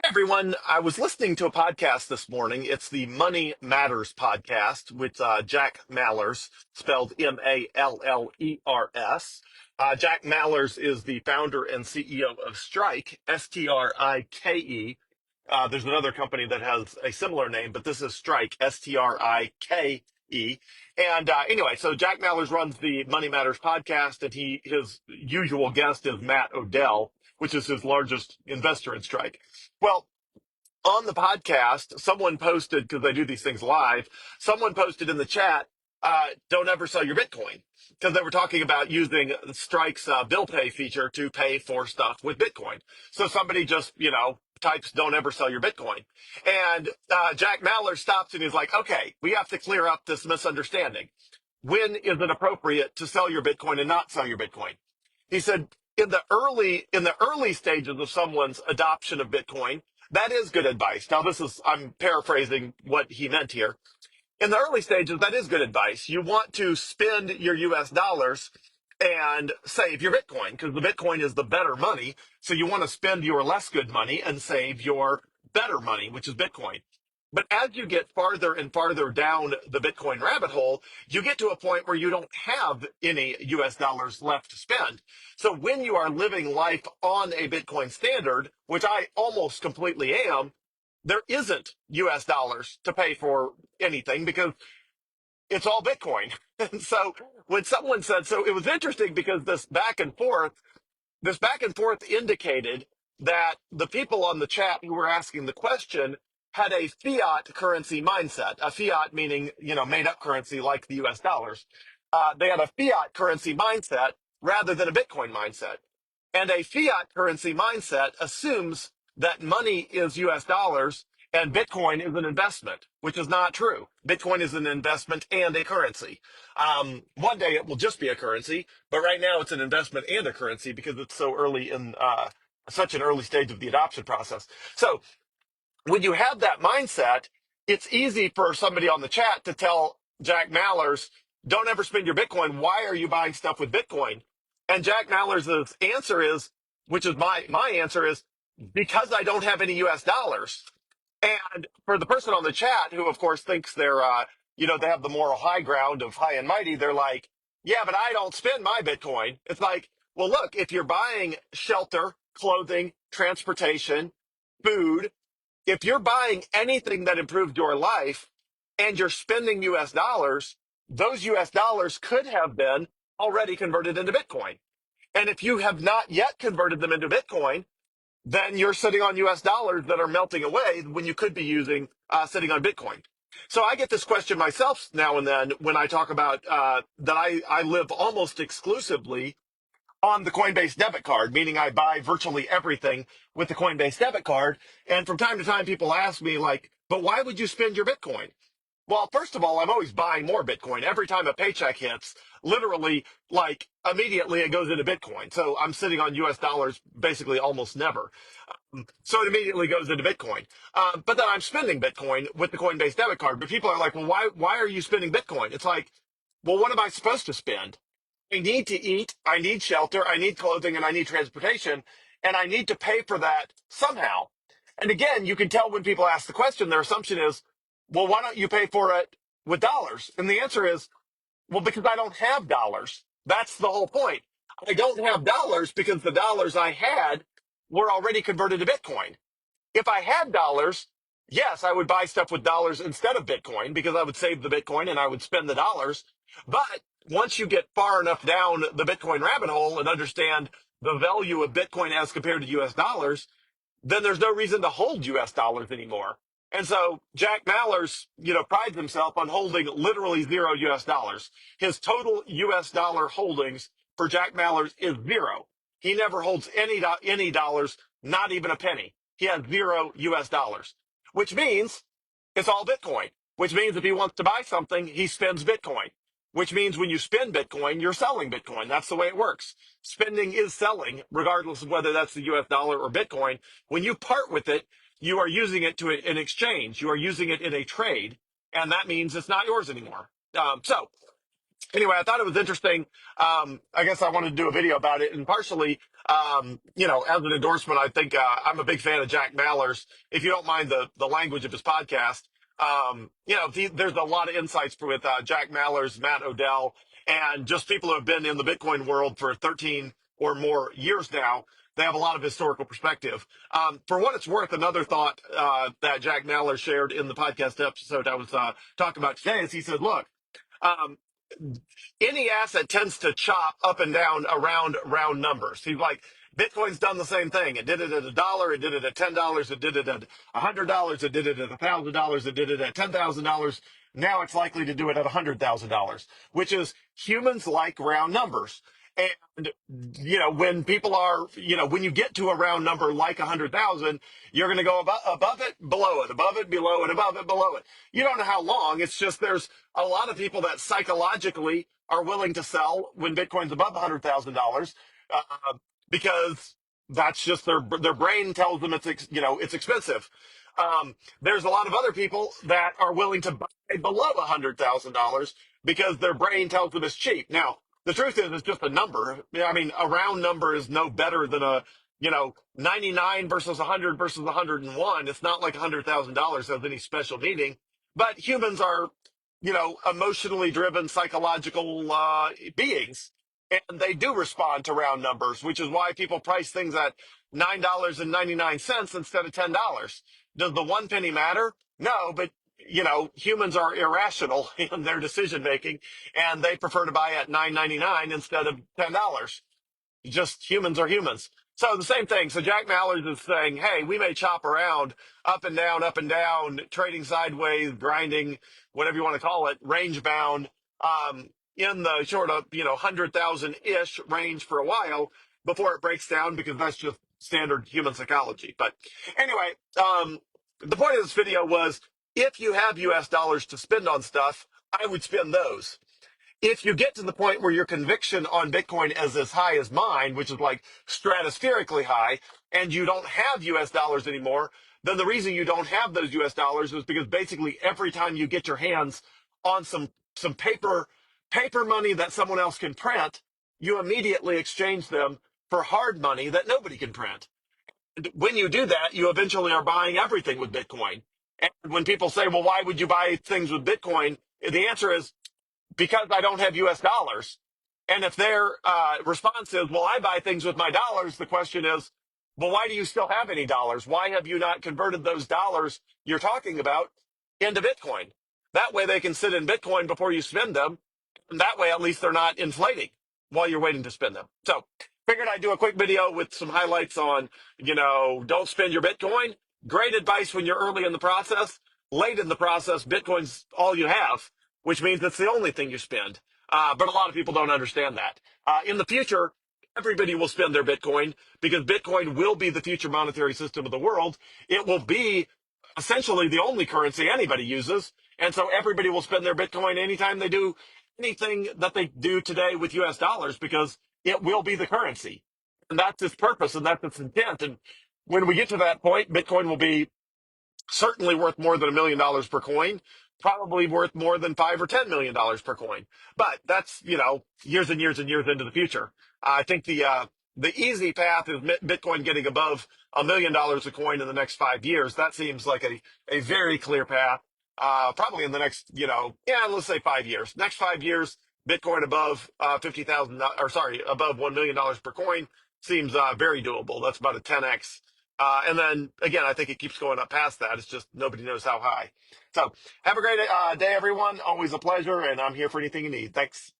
Everyone, I was listening to a podcast this morning. It's the Money Matters podcast with Jack Mallers, spelled Mallers. Jack Mallers is the founder and CEO of Strike, Strike. There's another company that has a similar name, but this is Strike, Strike. And anyway, so Jack Mallers runs the Money Matters podcast, and his usual guest is Matt Odell, which is his largest investor in Strike. Well, on the podcast, someone posted, because they do these things live, someone posted in the chat, don't ever sell your Bitcoin. Because they were talking about using Strike's bill pay feature to pay for stuff with Bitcoin. So somebody just, types, don't ever sell your Bitcoin. And Jack Mallers stops and he's like, okay, we have to clear up this misunderstanding. When is it appropriate to sell your Bitcoin and not sell your Bitcoin? He said, in the early stages of someone's adoption of Bitcoin, that is good advice. Now, I'm paraphrasing what he meant here. In the early stages, that is good advice. You want to spend your US dollars and save your Bitcoin because the Bitcoin is the better money. So you want to spend your less good money and save your better money, which is Bitcoin. But as you get farther and farther down the Bitcoin rabbit hole, you get to a point where you don't have any US dollars left to spend. So when you are living life on a Bitcoin standard, which I almost completely am, there isn't US dollars to pay for anything because it's all Bitcoin. And so when someone said, so it was interesting because this back and forth indicated that the people on the chat who were asking the question had a fiat currency mindset. A fiat meaning, made up currency like the US dollars. They had a fiat currency mindset rather than a Bitcoin mindset. And a fiat currency mindset assumes that money is US dollars and Bitcoin is an investment, which is not true. Bitcoin is an investment and a currency. One day it will just be a currency, but right now it's an investment and a currency because it's so early in such an early stage of the adoption process. So when you have that mindset, it's easy for somebody on the chat to tell Jack Mallers, don't ever spend your Bitcoin. Why are you buying stuff with Bitcoin? And Jack Mallers' answer is, which is my answer is, because I don't have any US dollars. And for the person on the chat who, of course, thinks they have the moral high ground of high and mighty, they're like, yeah, but I don't spend my Bitcoin. It's like, well, look, if you're buying shelter, clothing, transportation, food, if you're buying anything that improves your life and you're spending US dollars, those US dollars could have been already converted into Bitcoin. And if you have not yet converted them into Bitcoin, then you're sitting on US dollars that are melting away when you could be sitting on Bitcoin. So I get this question myself now and then when I talk about that I live almost exclusively on the Coinbase debit card, meaning I buy virtually everything with the Coinbase debit card. And from time to time, people ask me like, but why would you spend your Bitcoin? Well, first of all, I'm always buying more Bitcoin. Every time a paycheck hits, literally, like immediately it goes into Bitcoin. So I'm sitting on US dollars basically almost never. So it immediately goes into Bitcoin. But then I'm spending Bitcoin with the Coinbase debit card. But people are like, well, why are you spending Bitcoin? It's like, well, what am I supposed to spend? I need to eat, I need shelter, I need clothing, and I need transportation, and I need to pay for that somehow. And again, you can tell when people ask the question, their assumption is, well, why don't you pay for it with dollars? And the answer is, well, because I don't have dollars. That's the whole point. I don't have dollars because the dollars I had were already converted to Bitcoin. If I had dollars, yes, I would buy stuff with dollars instead of Bitcoin because I would save the Bitcoin and I would spend the dollars. But once you get far enough down the Bitcoin rabbit hole and understand the value of Bitcoin as compared to US dollars, then there's no reason to hold US dollars anymore. And so Jack Mallers, prides himself on holding literally zero US dollars. His total US dollar holdings for Jack Mallers is zero. He never holds any dollars, not even a penny. He has zero US dollars, which means it's all Bitcoin, which means if he wants to buy something, he spends Bitcoin, which means when you spend Bitcoin, you're selling Bitcoin. That's the way it works. Spending is selling, regardless of whether that's the US dollar or Bitcoin. When you part with it, you are using it to an exchange. You are using it in a trade, and that means it's not yours anymore. So anyway, I thought it was interesting. I guess I wanted to do a video about it, and partially As an endorsement, I think I'm a big fan of Jack Mallers. If you don't mind the language of his podcast, there's a lot of insights with Jack Mallers, Matt Odell, and just people who have been in the Bitcoin world for 13 or more years now. They have a lot of historical perspective. For what it's worth, another thought that Jack Mallers shared in the podcast episode I was talking about today is he said, look, um, any asset tends to chop up and down around round numbers. He's like, Bitcoin's done the same thing. It did it at $1, it did it at $10, it did it at $100, it did it at $1,000, it did it at $10,000. Now it's likely to do it at $100,000, which is humans like round numbers. And, when people are, when you get to a round number like 100,000, you're going to go above it, below it, above it, below it, above it, below it. You don't know how long. It's just there's a lot of people that psychologically are willing to sell when Bitcoin's above $100,000 because that's just their brain tells them it's expensive. There's a lot of other people that are willing to buy below $100,000 because their brain tells them it's cheap. Now, the truth is, it's just a number. I mean, a round number is no better than 99 versus 100 versus 101. It's not like $100,000 has any special meaning. But humans are, emotionally driven psychological beings, and they do respond to round numbers, which is why people price things at $9.99 instead of $10. Does the one penny matter? No, but humans are irrational in their decision making, and they prefer to buy at $9.99 instead of $10. Just humans are humans. So the same thing. So Jack Mallers is saying, hey, we may chop around up and down, trading sideways, grinding, whatever you want to call it, range bound, in the sort of, 100,000 ish range for a while before it breaks down because that's just standard human psychology. But anyway, the point of this video was if you have US dollars to spend on stuff, I would spend those. If you get to the point where your conviction on Bitcoin is as high as mine, which is like stratospherically high, and you don't have US dollars anymore, then the reason you don't have those US dollars is because basically every time you get your hands on some paper money that someone else can print, you immediately exchange them for hard money that nobody can print. And when you do that, you eventually are buying everything with Bitcoin. And when people say, well, why would you buy things with Bitcoin? The answer is because I don't have US dollars. And if their response is, well, I buy things with my dollars, the question is, well, why do you still have any dollars? Why have you not converted those dollars you're talking about into Bitcoin? That way they can sit in Bitcoin before you spend them. And that way, at least they're not inflating while you're waiting to spend them. So figured I'd do a quick video with some highlights on, don't spend your Bitcoin. Great advice when you're early in the process. Late in the process, Bitcoin's all you have, which means it's the only thing you spend. But a lot of people don't understand that. In the future, everybody will spend their Bitcoin because Bitcoin will be the future monetary system of the world. It will be essentially the only currency anybody uses. And so everybody will spend their Bitcoin anytime they do anything that they do today with US dollars because it will be the currency. And that's its purpose and that's its intent. And when we get to that point, Bitcoin will be certainly worth more than $1 million per coin, probably worth more than $5 or $10 million per coin. But that's, years and years and years into the future. I think the easy path is Bitcoin getting above $1 million a coin in the next 5 years. That seems like a very clear path. Probably in the next, let's say 5 years. Next 5 years, Bitcoin above 50,000, or sorry, above $1 million per coin seems very doable. That's about a 10x. And then again, I think it keeps going up past that. It's just nobody knows how high. So have a great day, everyone. Always a pleasure. And I'm here for anything you need. Thanks.